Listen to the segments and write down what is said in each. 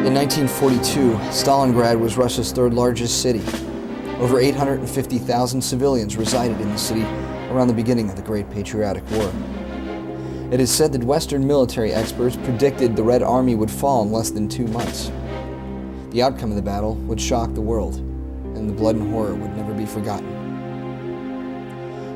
In 1942, Stalingrad was Russia's third largest city. Over 850,000 civilians resided in the city around the beginning of the Great Patriotic War. It is said that Western military experts predicted the Red Army would fall in less than 2 months. The outcome of the battle would shock the world, and the blood and horror would never be forgotten.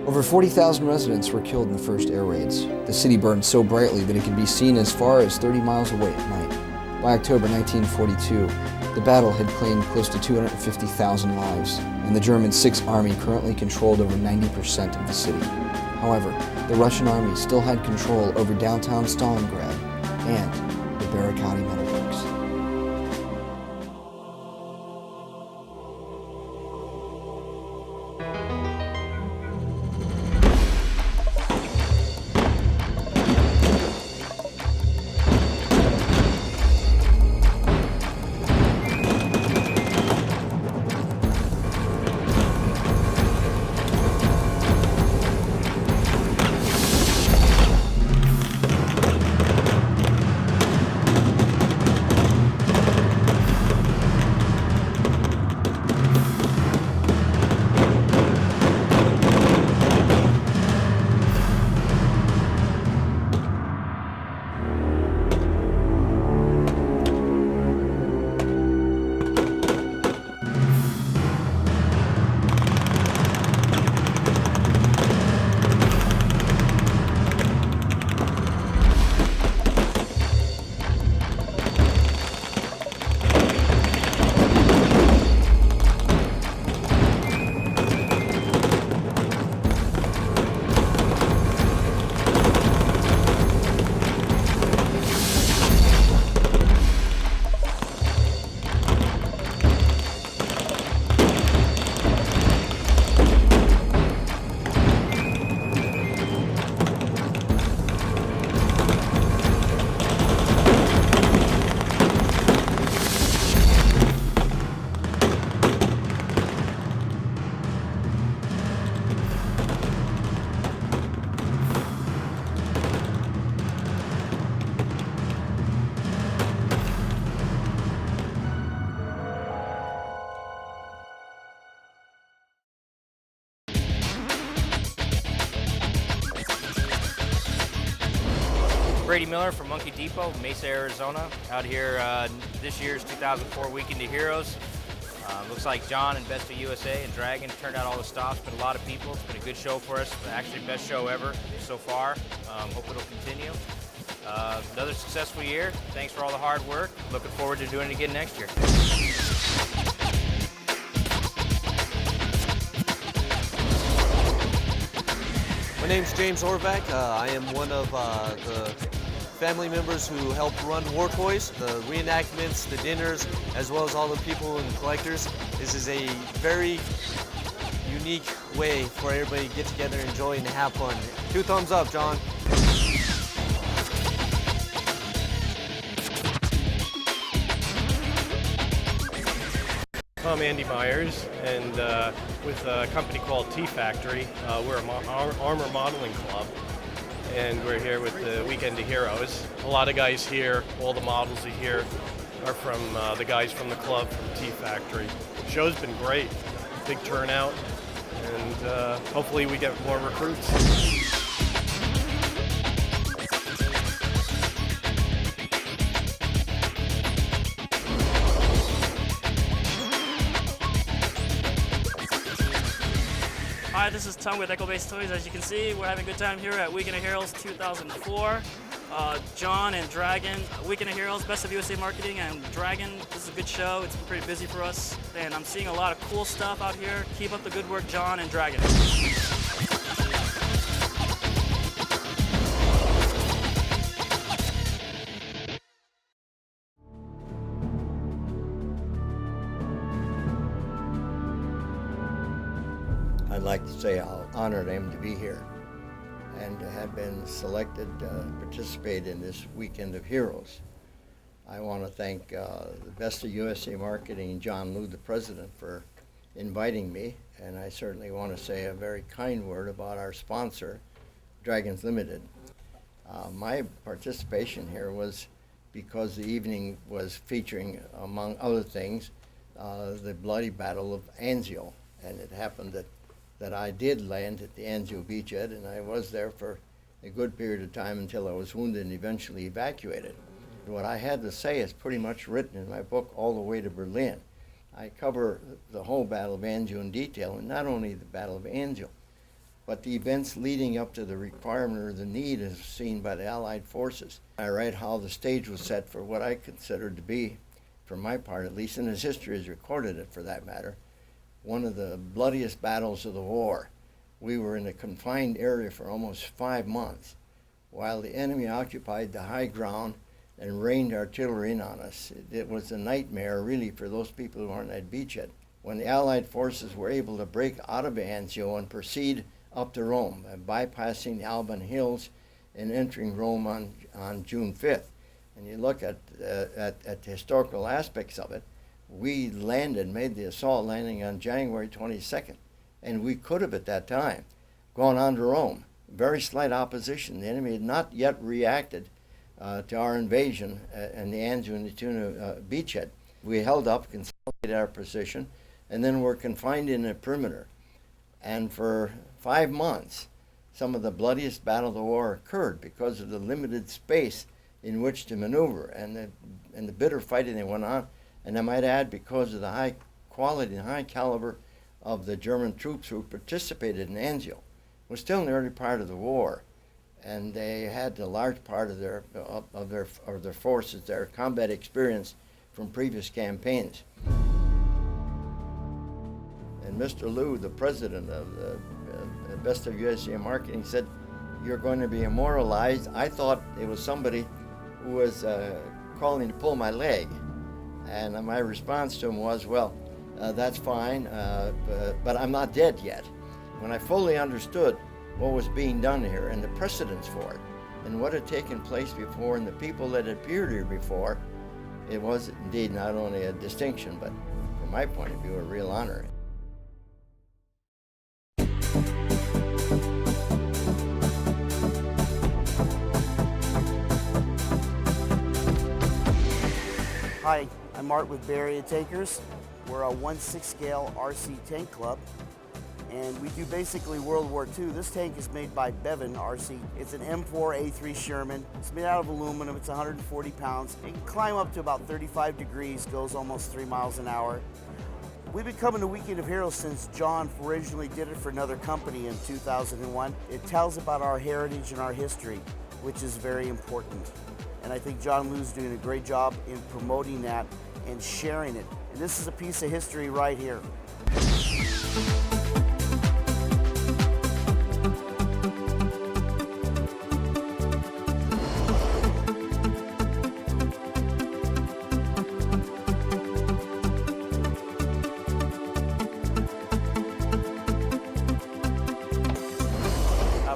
Over 40,000 residents were killed in the first air raids. The city burned so brightly that it could be seen as far as 30 miles away at night. By October 1942, the battle had claimed close to 250,000 lives, and the German Sixth Army currently controlled over 90% of the city. However, the Russian army still had control over downtown Stalingrad and the Barricade metalworks. Brady Miller from Monkey Depot, Mesa, Arizona, out here this year's 2004 Weekend of Heroes. Looks like John and Best of USA and Dragon turned out all the stops, but a lot of people. It's been a good show for us, actually best show ever so far. Hope it'll continue. Another successful year. Thanks for all the hard work. Looking forward to doing it again next year. My name's James Orvac. I am one of the family members who help run War Toys, the reenactments, the dinners, as well as all the people and collectors. This is a very unique way for everybody to get together, enjoy, and have fun. 2 thumbs up, John. I'm Andy Myers, and with a company called T Factory. We're an armor modeling club, and we're here with the Weekend of Heroes. A lot of guys here, all the models are here, are from the guys from the club from T Factory. The show's been great, big turnout, and hopefully we get more recruits. Hi, this is Tom with Echo Base Toys. As you can see, we're having a good time here at Weekend of Heroes 2004. John and Dragon, Weekend of Heroes, Best of USA Marketing, and Dragon. This is a good show. It's been pretty busy for us, and I'm seeing a lot of cool stuff out here. Keep up the good work, John and Dragon. I'd like to say how honored I am to be here and to have been selected to participate in this Weekend of Heroes. I want to thank the Best of USA Marketing, John Liu, the president, for inviting me, and I certainly want to say a very kind word about our sponsor, Dragons Limited. My participation here was because the evening was featuring, among other things, the bloody Battle of Anzio, and it happened that I did land at the Anzio beachhead, and I was there for a good period of time until I was wounded and eventually evacuated. What I had to say is pretty much written in my book, All the Way to Berlin. I cover the whole Battle of Anzio in detail, and not only the Battle of Anzio, but the events leading up to the requirement or the need as seen by the Allied forces. I write how the stage was set for what I considered to be, for my part at least, and as history has recorded it for that matter, one of the bloodiest battles of the war. We were in a confined area for almost 5 months, while the enemy occupied the high ground and rained artillery in on us. It was a nightmare, really, for those people who weren't at beachhead. When the Allied forces were able to break out of Anzio and proceed up to Rome, bypassing the Alban Hills and entering Rome on June 5th. And you look at the historical aspects of it, we made the assault landing on January 22nd, and we could have at that time gone on to Rome. Very slight opposition. The enemy had not yet reacted to our invasion and the Anzio and Nettuno beachhead. We held up, consolidated our position, and then were confined in a perimeter. And for 5 months, some of the bloodiest battle of the war occurred because of the limited space in which to maneuver and the bitter fighting that went on. And I might add, because of the high quality and high caliber of the German troops who participated in Anzio. We're still in the early part of the war, and they had a large part of their forces, their combat experience from previous campaigns. And Mr. Liu, the president of the Best of USA Marketing, said, "You're going to be immortalized." I thought it was somebody who was calling to pull my leg. And my response to him was, well, that's fine, but I'm not dead yet. When I fully understood what was being done here and the precedents for it, and what had taken place before and the people that had appeared here before, it was indeed not only a distinction, but from my point of view, a real honor. Hi, I'm Art with Bay Area Tankers. We're a 1/6 scale RC tank club, and we do basically World War II. This tank is made by Bevan RC. It's an M4A3 Sherman. It's made out of aluminum. It's 140 pounds. It can climb up to about 35 degrees, goes almost 3 miles an hour. We've been coming to Weekend of Heroes since John originally did it for another company in 2001. It tells about our heritage and our history, which is very important. And I think John Liu's doing a great job in promoting that and sharing it. And this is a piece of history right here.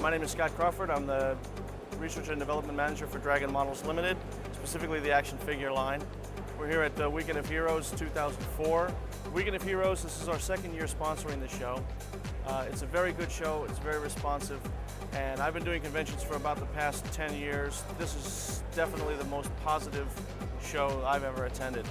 My name is Scott Crawford. I'm the Research and Development Manager for Dragon Models Limited, specifically the action figure line. We're here at the Weekend of Heroes 2004. Weekend of Heroes, this is our second year sponsoring the show. It's a very good show, it's very responsive, and I've been doing conventions for about the past 10 years. This is definitely the most positive show I've ever attended.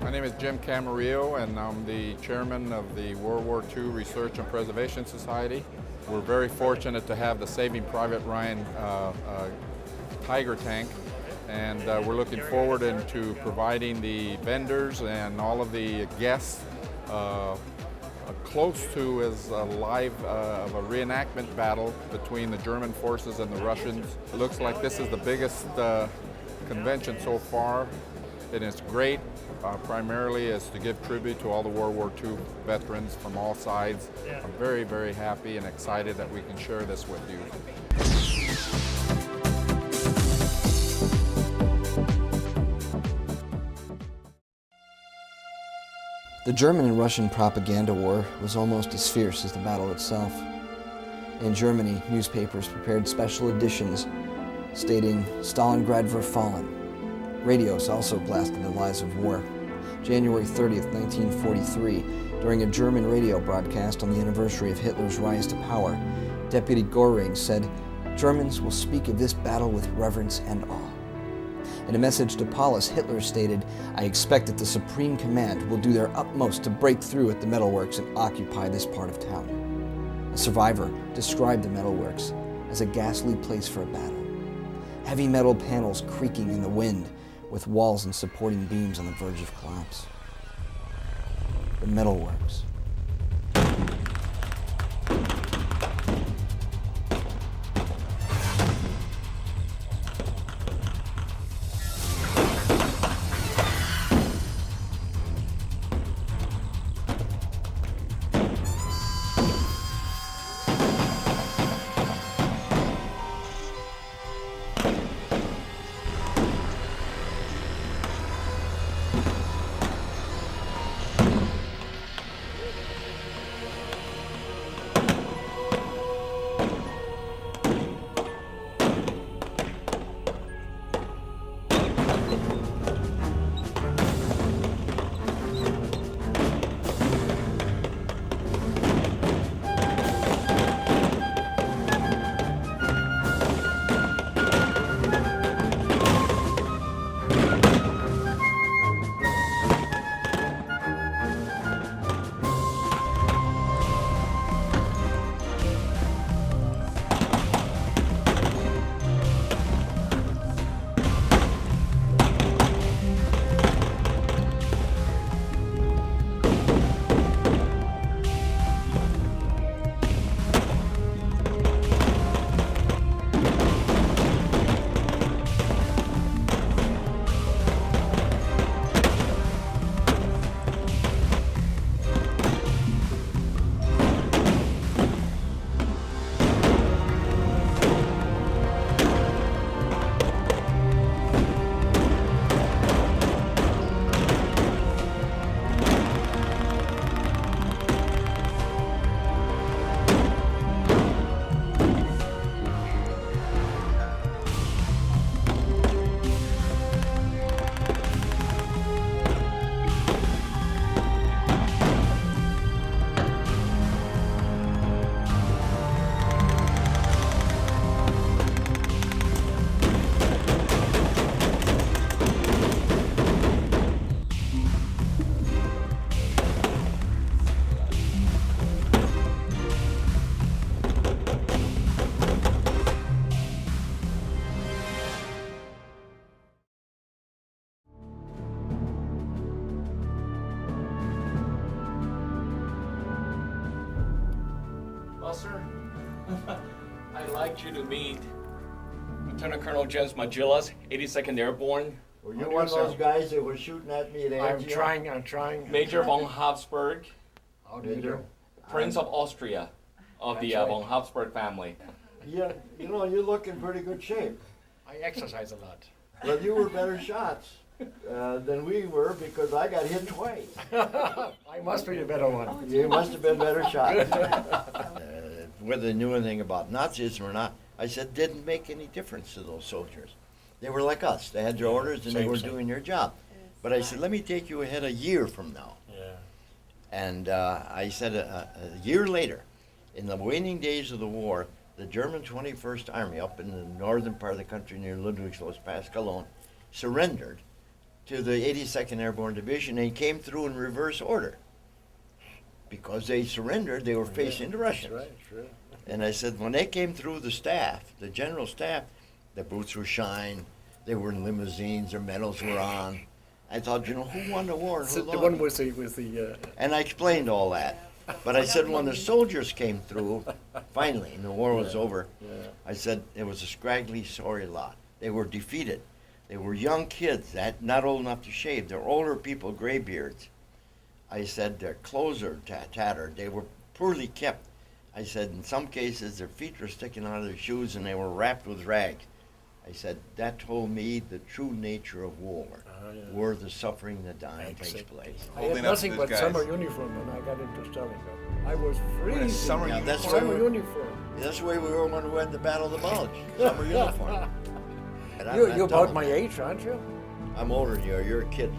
My name is Jim Camarillo, and I'm the chairman of the World War II Research and Preservation Society. We're very fortunate to have the Saving Private Ryan Tiger tank, and we're looking forward into providing the vendors and all of the guests close to as a live of a reenactment battle between the German forces and the Russians. It looks like this is the biggest convention so far, and it's great. Primarily is to give tribute to all the World War II veterans from all sides. I'm very, very happy and excited that we can share this with you. The German and Russian propaganda war was almost as fierce as the battle itself. In Germany, newspapers prepared special editions stating Stalingrad verfallen. Radios also blasted the lies of war. January 30th, 1943, during a German radio broadcast on the anniversary of Hitler's rise to power, Deputy Göring said, "Germans will speak of this battle with reverence and awe." In a message to Paulus, Hitler stated, "I expect that the Supreme Command will do their utmost to break through at the metalworks and occupy this part of town." A survivor described the metalworks as a ghastly place for a battle. Heavy metal panels creaking in the wind, with walls and supporting beams on the verge of collapse. The metalworks. Well, sir, I'd like you to meet Lieutenant Colonel James Magillas, 82nd Airborne. Were you one of those guys that was shooting at me at Angia? I'm trying. Major von Habsburg, How do you do? Prince of Austria, of the von Habsburg family. Yeah, you know, you look in pretty good shape. I exercise a lot. Well, you were better shots than we were because I got hit twice. I must be the better one. You must have been better shots. Whether they knew anything about Nazism or not, I said, didn't make any difference to those soldiers. They were like us. They had their orders and they were doing their job. But I said, let me take you ahead a year from now. Yeah. And I said a year later, in the waning days of the war, the German 21st Army up in the northern part of the country near Ludwigslust past Cologne surrendered to the 82nd Airborne Division, and he came through in reverse order. Because they surrendered, they were facing the Russians. That's right, sure. And I said, when they came through the staff, the general staff, the boots were shined, they were in limousines, their medals were on. I thought, you know, who won the war and who The lost? one was the And I explained all that. But I said, when the soldiers came through, finally, and the war was over, I said, it was a scraggly, sorry lot. They were defeated. They were young kids, not old enough to shave. They're older people, gray beards. I said, their clothes are tattered. They were poorly kept. I said, in some cases, their feet were sticking out of their shoes and they were wrapped with rags. I said, that told me the true nature of war, where the suffering, the dying takes place. I had nothing but summer uniform when I got into Stalingrad. I was freezing. Summer uniform. That's the way we were when we went to the Battle of the Bulge. Summer uniform. You're about my age, aren't you? I'm older than you. You're a kid.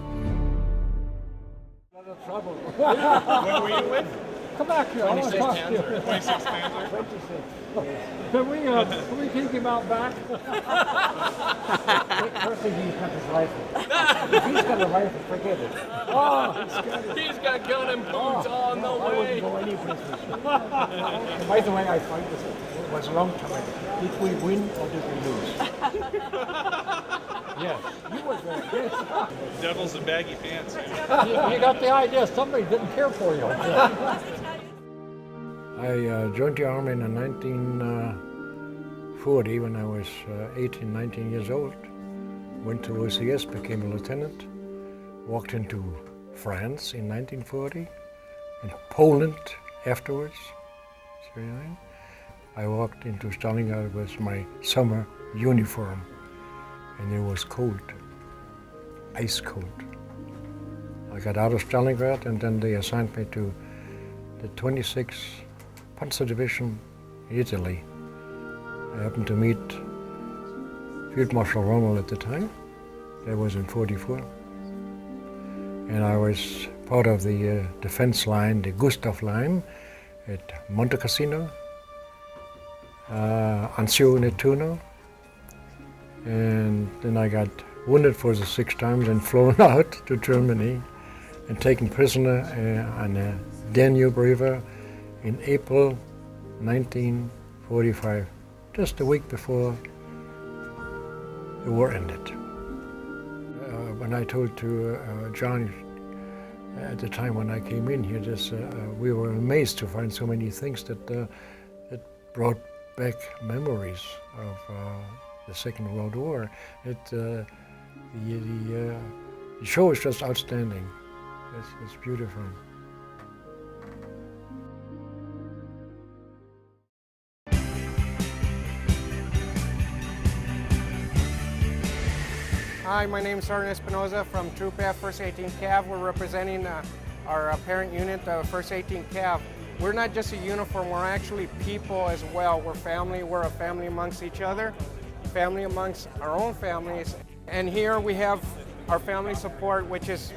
Not a trouble. When were you with? Come back here. 26 Panzer. 26 Panzer. 26. Can we take him out back? First thing, he's got his rifle. If he's got a rifle, forget it. Oh, He's got gun and boots on the I way. wouldn't go any place with you. By the way, I find this was a long time ago. Did we win or did we lose? Yes, you were there. Yes. Devils in baggy pants. You got the idea. Somebody didn't care for you. I joined the Army in 1940 when I was 18, 19 years old. Went to OCS, became a lieutenant. Walked into France in 1940 and Poland afterwards. I walked into Stalingrad with my summer uniform and it was cold, ice cold. I got out of Stalingrad and then they assigned me to the 26th Panzer Division, Italy. I happened to meet Field Marshal Rommel at the time. That was in '44. And I was part of the defense line, the Gustav line, at Monte Cassino, Anzio Nettuno. And then I got wounded for the 6th time and flown out to Germany and taken prisoner on a Danube River in April 1945, just a week before the war ended. When I told to John at the time when I came in here, we were amazed to find so many things that brought back memories of the Second World War. The show is just outstanding. It's beautiful. Hi, my name is Sergeant Espinoza from Troop F, 1st 18th Cav. We're representing our parent unit, 1st 18th Cav. We're not just a uniform, we're actually people as well. We're family, we're a family amongst each other, family amongst our own families. And here we have our family support, which is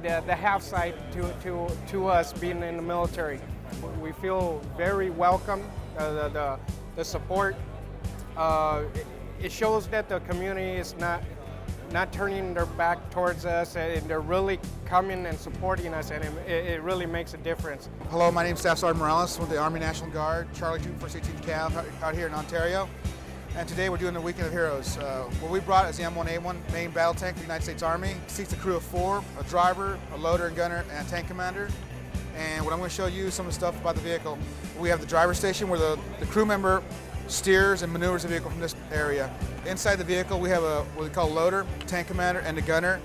the half side to us being in the military. We feel very welcome, the support. It shows that the community is not turning their back towards us, and they're really coming and supporting us, and it really makes a difference. Hello, my name is Staff Sergeant Morales with the Army National Guard, Charlie Troop 1st 18th Cav out here in Ontario. And today we're doing the Weekend of Heroes. What we brought is the M1A1 main battle tank for the United States Army. It seats a crew of 4, a driver, a loader and gunner, and a tank commander. And what I'm going to show you some of the stuff about the vehicle. We have the driver station where the crew member steers and maneuvers the vehicle from this area. Inside the vehicle we have what we call a loader, tank commander, and a gunner.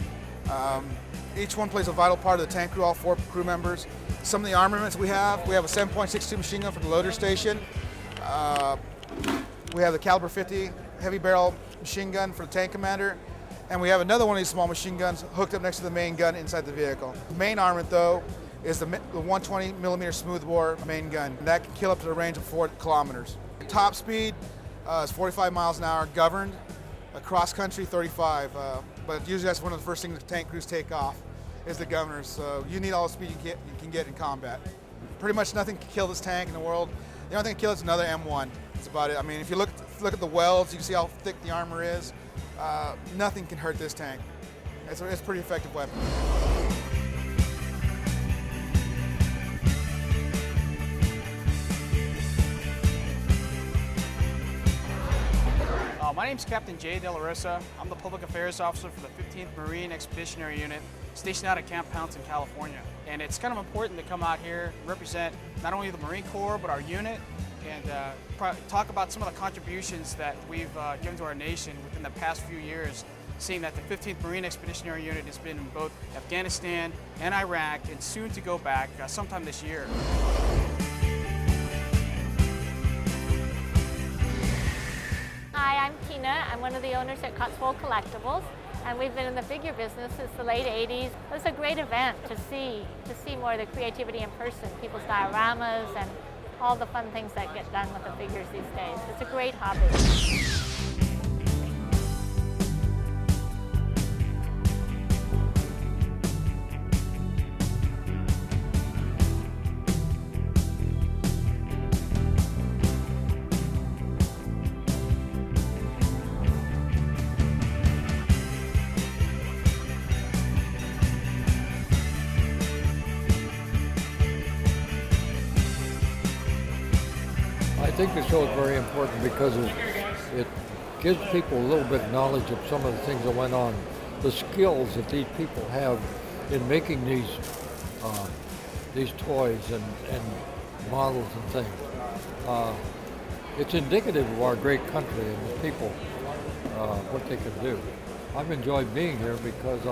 Each one plays a vital part of the tank crew, all 4 crew members. Some of the armaments we have a 7.62 machine gun for the loader station. We have the caliber 50 heavy barrel machine gun for the tank commander. And we have another one of these small machine guns hooked up next to the main gun inside the vehicle. The main armament though is the 120 millimeter smoothbore main gun. And that can kill up to the range of 4 kilometers. Top speed is 45 miles an hour, governed. Cross country 35, but usually that's one of the first things the tank crews take off is the governors. So you need all the speed you can get in combat. Pretty much nothing can kill this tank in the world. The only thing that kills is another M1. That's about it. I mean, if you look at the welds, you can see how thick the armor is. Nothing can hurt this tank. It's a pretty effective weapon. My name's Captain Jay De La Rosa. I'm the Public Affairs Officer for the 15th Marine Expeditionary Unit stationed out at Camp Pendleton, California. And it's kind of important to come out here, represent not only the Marine Corps, but our unit, and talk about some of the contributions that we've given to our nation within the past few years, seeing that the 15th Marine Expeditionary Unit has been in both Afghanistan and Iraq, and soon to go back sometime this year. Hi, I'm Tina. I'm one of the owners at Cotswold Collectibles, and we've been in the figure business since the late 80s. It's a great event to see more of the creativity in person, people's dioramas and all the fun things that get done with the figures these days. It's a great hobby. I think the show is very important because it gives people a little bit of knowledge of some of the things that went on, the skills that these people have in making these toys and models and things. It's indicative of our great country and the people, what they can do. I've enjoyed being here because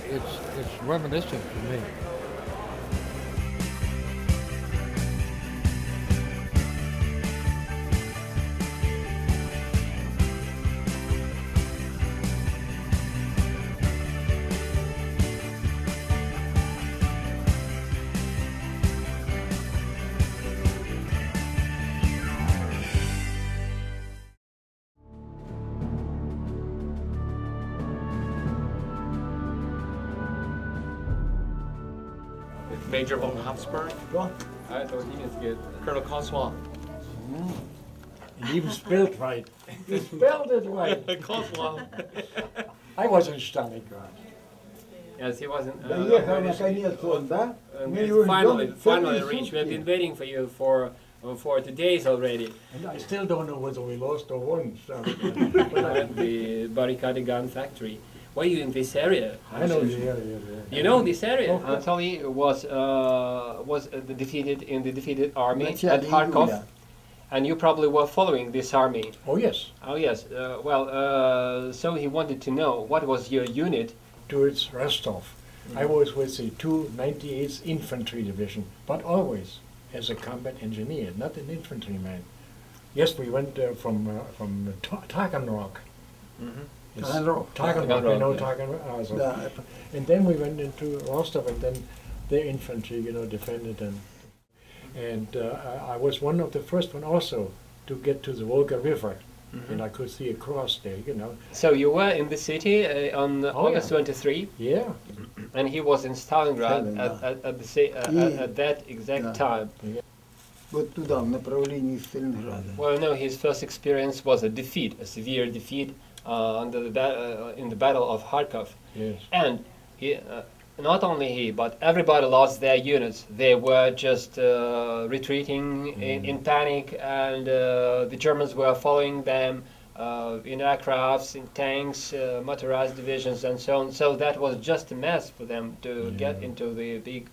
it's reminiscent for me. Major von Habsburg. I thought he was good. Colonel Cotswold. And even spelled right. You spelled it right. Cotswold. I was in Stalingrad. Yes, he wasn't. Finally reached. We have been waiting for you for 2 days already. And I still don't know whether we lost or won. The barricade gun factory. Were you in this area? I know the area. You know this area? Oh. Anatoly was defeated in the defeated army at Kharkov, and you probably were following this army. Oh yes. Oh yes. So he wanted to know what was your unit? Towards Rostov. I was with the 298th Infantry Division, but always as a combat engineer, not an infantryman. Yes, we went from Taganrog. Taganrog, you know Taganrog. And then we went into Rostov, and then the infantry, defended and I was one of the first one also to get to the Volga River, and I could see across there, So you were in the city on August 23? Yeah. And he was in Stalingrad at that exact time. Yeah. Well, no, his first experience was a defeat, a severe defeat in the Battle of Kharkov. Yes. And he, not only he, but everybody lost their units. They were just retreating in panic, and the Germans were following them in aircrafts, in tanks, motorized divisions, and so on. So that was just a mess for them to get into the big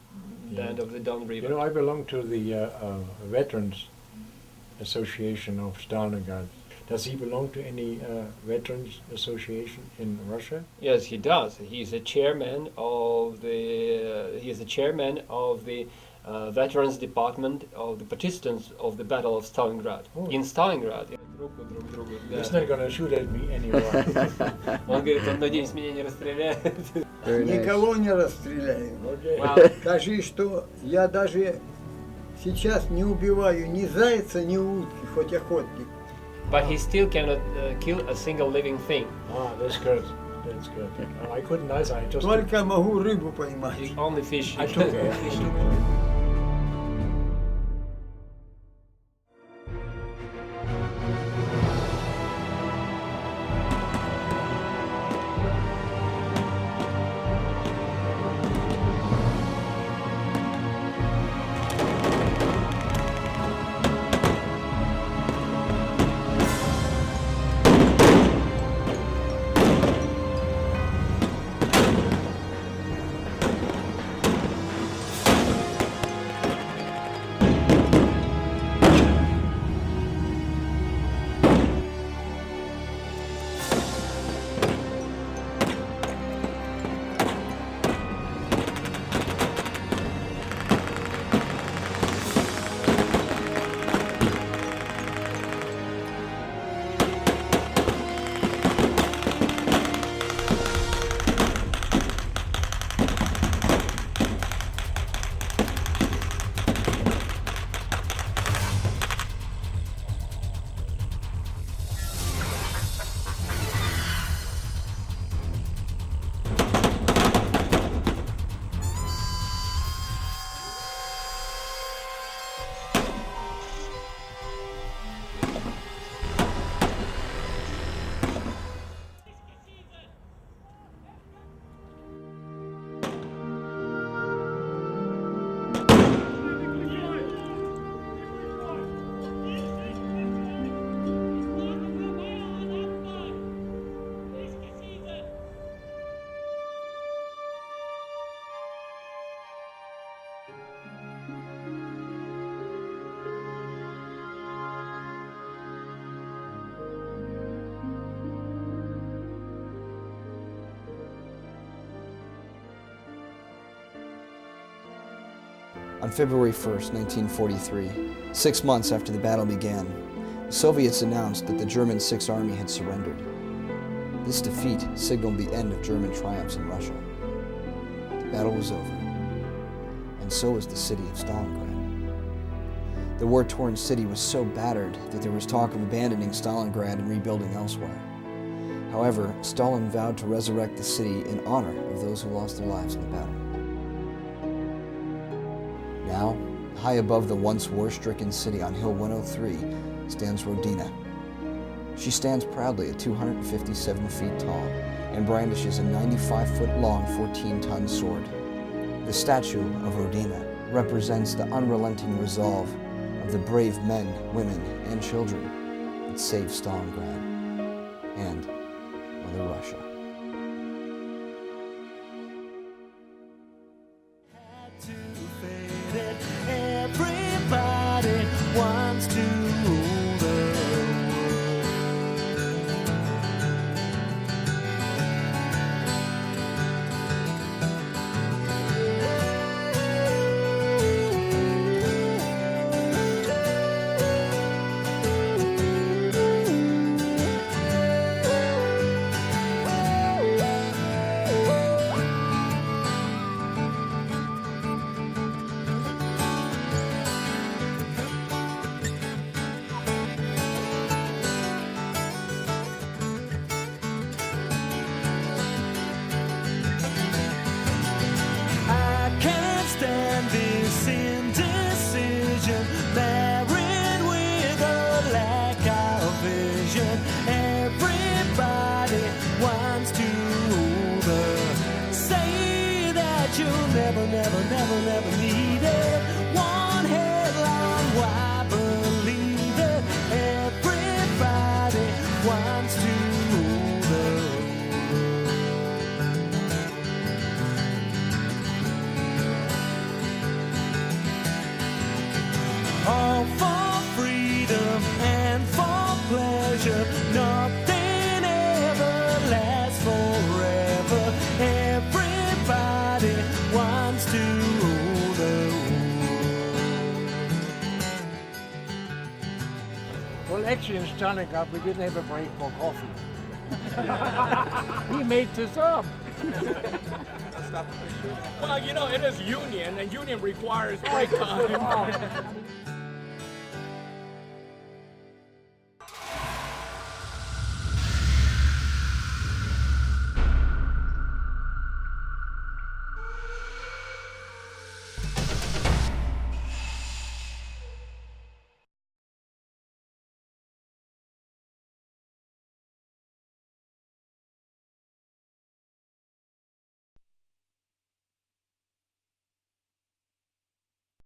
band of the Don River. I belong to the Veterans Association of Stalingrad. Does he belong to any veterans association in Russia? Yes, he does. He's a chairman of the veterans department of the participants of the Battle of Stalingrad. Oh. In Stalingrad. He's not going to shoot at me anymore. Он говорит, он, надеюсь, меня не расстреляет. Никого не расстреляю. Скажи, что я даже сейчас не убиваю ни зайца, ни утки, хоть охотник. But he still cannot kill a single living thing. Ah, that's good. That's good. I couldn't either. I just Только могу рыбу поймать. Only fish. I took it. On February 1st, 1943, 6 months after the battle began, the Soviets announced that the German Sixth Army had surrendered. This defeat signaled the end of German triumphs in Russia. The battle was over, and so was the city of Stalingrad. The war-torn city was so battered that there was talk of abandoning Stalingrad and rebuilding elsewhere. However, Stalin vowed to resurrect the city in honor of those who lost their lives in the battle. Now, high above the once war-stricken city on Hill 103 stands Rodina. She stands proudly at 257 feet tall and brandishes a 95-foot-long, 14-ton sword. The statue of Rodina represents the unrelenting resolve of the brave men, women, and children that saved Stalingrad and Mother Russia. Everybody wants to rule the this indecision, married with a lack of vision. Everybody wants to rule the. Say that you'll never, never, never, never need it. One headline, why believe it? Everybody wants to rule the. All for freedom and for pleasure. Nothing ever lasts forever. Everybody wants to rule the world. Well, actually in Stalingrad we didn't have a break for coffee. He made this up. Well, you know, it is union, and union requires break time.